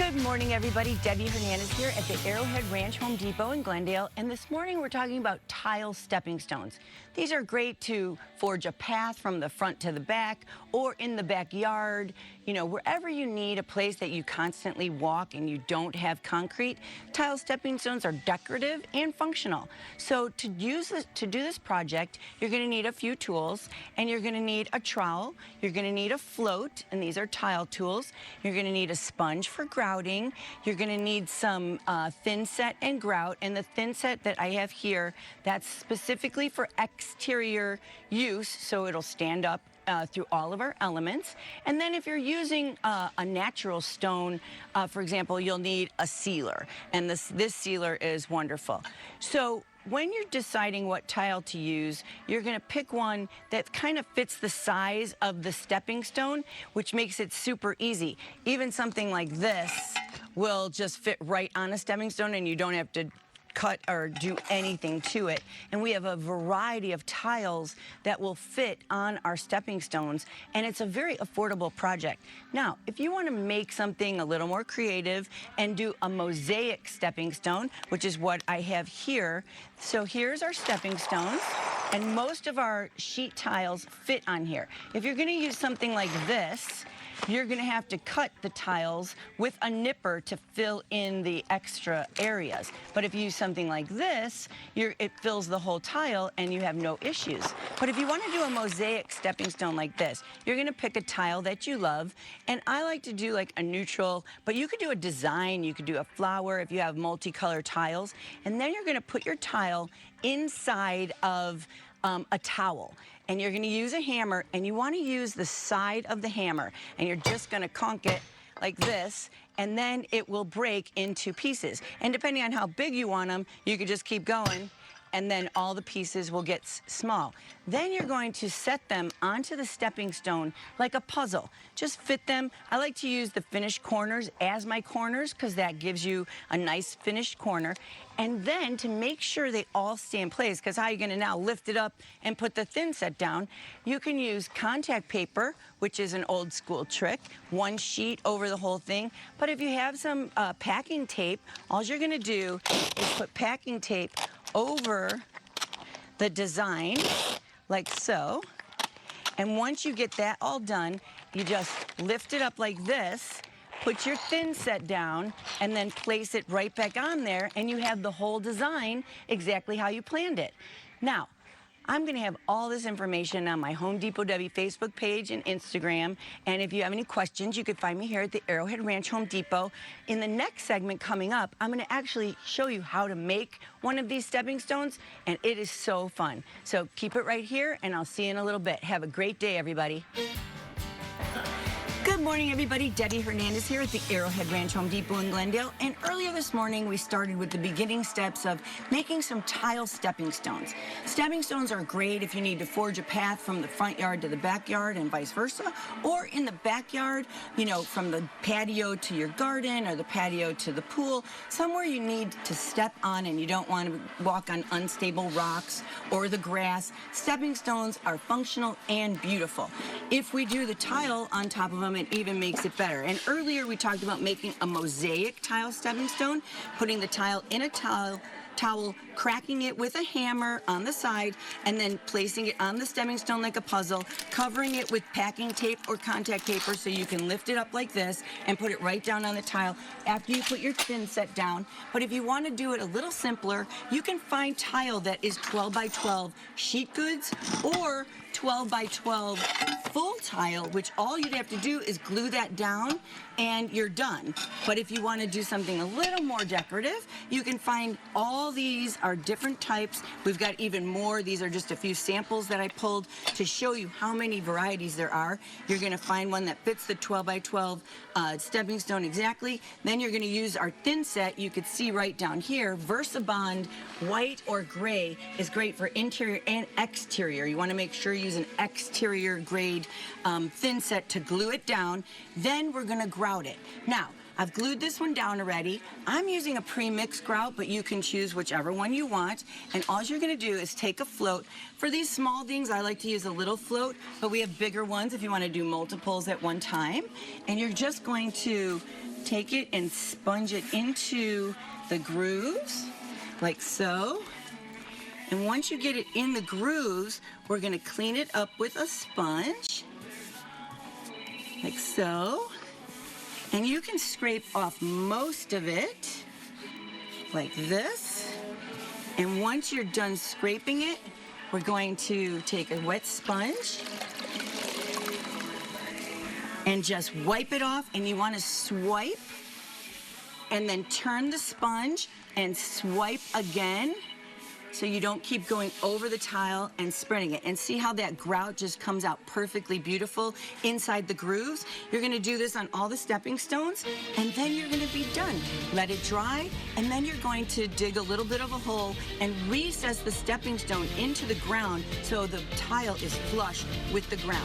Good morning, everybody. Debbie Hernandez here at the Arrowhead Ranch Home Depot in Glendale. And this morning we're talking about tile stepping stones. These are great to forge a path from the front to the back or in the backyard. You know, wherever you need a place that you constantly walk and you don't have concrete, tile stepping stones are decorative and functional. So to do this project, you're going to need a few tools, and you're going to need a trowel, you're going to need a float, and these are tile tools. You're going to need a sponge for grouting. You're going to need some thin set and grout, and the thin set that I have here, that's specifically for exterior use, so it'll stand up through all of our elements. And then if you're using a natural stone, for example, you'll need a sealer, and this sealer is wonderful. So when you're deciding what tile to use, you're going to pick one that kind of fits the size of the stepping stone, which makes it super easy. Even something like this will just fit right on a stepping stone, and you don't have to cut or do anything to it. And we have a variety of tiles that will fit on our stepping stones, and it's a very affordable project. Now, if you want to make something a little more creative and do a mosaic stepping stone, which is what I have here. So here's our stepping stones, and most of our sheet tiles fit on here. If you're going to use something like this, you're going to have to cut the tiles with a nipper to fill in the extra areas. But if you use something like this, it fills the whole tile and you have no issues. But if you want to do a mosaic stepping stone like this, you're going to pick a tile that you love. And I like to do like a neutral, but you could do a design, you could do a flower if you have multicolored tiles. And then you're going to put your tile inside of a towel. And you're going to use a hammer, and you want to use the side of the hammer, and you're just going to conk it like this, and then it will break into pieces. And depending on how big you want them, you could just keep going, and then all the pieces will get small. Then you're going to set them onto the stepping stone like a puzzle. Just fit them. I like to use the finished corners as my corners because that gives you a nice finished corner. And then to make sure they all stay in place, because how are you going to now lift it up and put the thin set down, you can use contact paper, which is an old school trick, one sheet over the whole thing. But if you have some packing tape, all you're going to do is put packing tape over the design like so. And once you get that all done, you just lift it up like this, put your thin set down, and then place it right back on there, and you have the whole design exactly how you planned it. Now, I'm going to have all this information on my Home Depot Debbie Facebook page and Instagram. And if you have any questions, you can find me here at the Arrowhead Ranch Home Depot. In the next segment coming up, I'm going to actually show you how to make one of these stepping stones, and it is so fun. So keep it right here, and I'll see you in a little bit. Have a great day, everybody. Good morning, everybody. Debbie Hernandez here at the Arrowhead Ranch Home Depot in Glendale. And earlier this morning, we started with the beginning steps of making some tile stepping stones. Stepping stones are great if you need to forge a path from the front yard to the backyard and vice versa, or in the backyard, you know, from the patio to your garden or the patio to the pool, somewhere you need to step on and you don't want to walk on unstable rocks or the grass. Stepping stones are functional and beautiful. If we do the tile on top of them, it even makes it better. And earlier we talked about making a mosaic tile stepping stone, putting the tile in a towel, cracking it with a hammer on the side, and then placing it on the stepping stone like a puzzle, covering it with packing tape or contact paper so you can lift it up like this and put it right down on the tile after you put your thin set down. But if you want to do it a little simpler, you can find tile that is 12 by 12 sheet goods or 12 by 12 full tile, which all you'd have to do is glue that down and you're done. But if you want to do something a little more decorative, you can find all these are different types. We've got even more. These are just a few samples that I pulled to show you how many varieties there are. You're going to find one that fits the 12 by 12 stepping stone exactly. Then you're going to use our thin set. You could see right down here, VersaBond white or gray is great for interior and exterior. You want to make sure you use an exterior grade thin set to glue it down. Then we're going to grout it. Now, I've glued this one down already. I'm using a pre-mixed grout, but you can choose whichever one you want. And all you're going to do is take a float. For these small things, I like to use a little float, but we have bigger ones if you want to do multiples at one time. And you're just going to take it and sponge it into the grooves, like so. And once you get it in the grooves, we're gonna clean it up with a sponge, like so. And you can scrape off most of it, like this. And once you're done scraping it, we're going to take a wet sponge and just wipe it off. And you want to swipe and then turn the sponge and swipe again so you don't keep going over the tile and spreading it. And see how that grout just comes out perfectly beautiful inside the grooves? You're gonna do this on all the stepping stones, and then you're gonna be done. Let it dry, and then you're going to dig a little bit of a hole and recess the stepping stone into the ground so the tile is flush with the ground.